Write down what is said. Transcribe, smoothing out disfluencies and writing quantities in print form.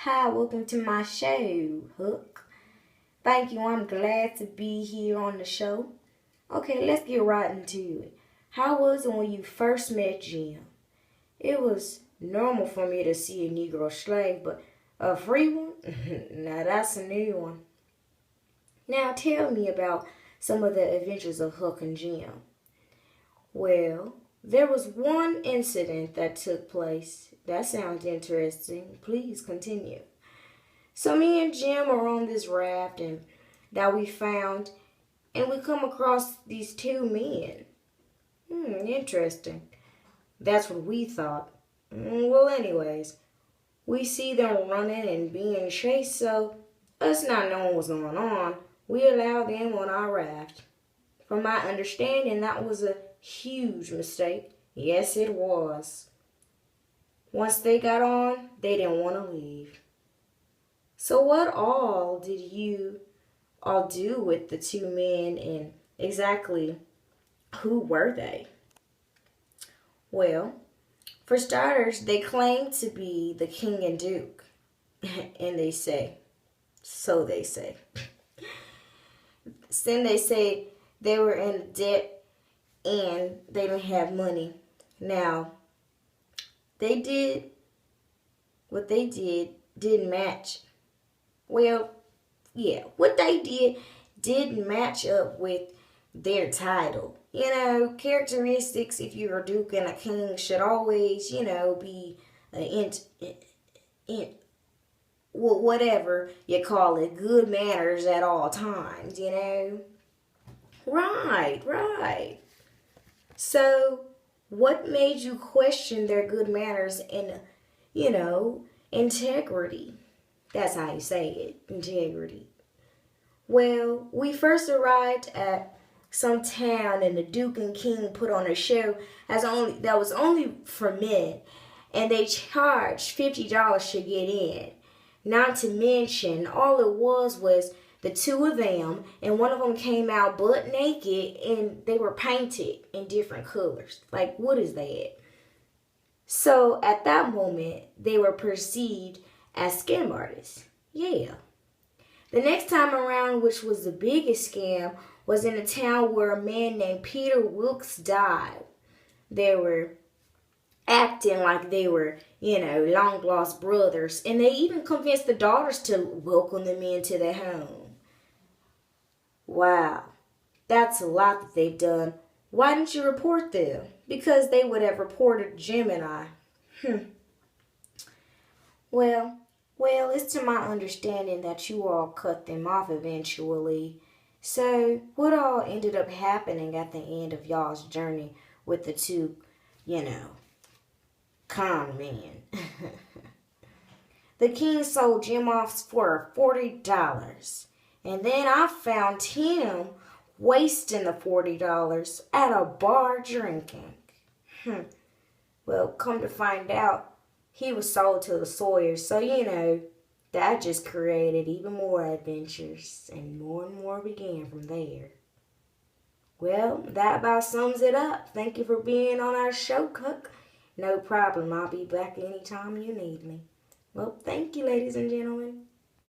Hi, welcome to my show, Hook. Thank you, I'm glad to be here on the show. Okay, let's get right into it. How was it when you first met Jim? It was normal for me to see a Negro slave, but a free one? Now that's a new one. Now tell me about some of the adventures of Hook and Jim. Well, there was one incident that took place. That sounds interesting. Please continue. So me and Jim are on this raft and that we found and we come across these two men. Interesting. That's what we thought. Well, anyways, we see them running and being chased, so us not knowing what's going on, we allow them on our raft. From my understanding, that was a huge mistake. Yes, it was. Once they got on, they didn't want to leave. So what all did you all do with the two men and exactly who were they? Well, for starters, they claim to be the king and duke. And so they say. Then they say they were in debt and they didn't have money. Now, what they didn't match. Well, yeah, what they didn't match up with their title. Characteristics, if you're a duke and a king, should always, be whatever you call it, good manners at all times. Right. So, what made you question their good manners and, integrity? That's how you say it, integrity. Well, we first arrived at some town and the Duke and King put on a show that was only for men, and they charged $50 to get in. Not to mention, all it was the two of them, and one of them came out butt naked, and they were painted in different colors. Like, what is that? So at that moment, they were perceived as scam artists. Yeah. The next time around, which was the biggest scam, was in a town where a man named Peter Wilkes died. They were acting like they were, long lost brothers, and they even convinced the daughters to welcome them into their home. Wow, that's a lot that they've done. Why didn't you report them? Because they would have reported Jim and I. Well, it's to my understanding that you all cut them off eventually. So, what all ended up happening at the end of y'all's journey with the two, con men? The king sold Jim off for $40. And then I found him wasting the $40 at a bar drinking. Well, come to find out, he was sold to the Sawyers. So, that just created even more adventures. And more began from there. Well, that about sums it up. Thank you for being on our show, Cook. No problem. I'll be back anytime you need me. Well, thank you, ladies and gentlemen.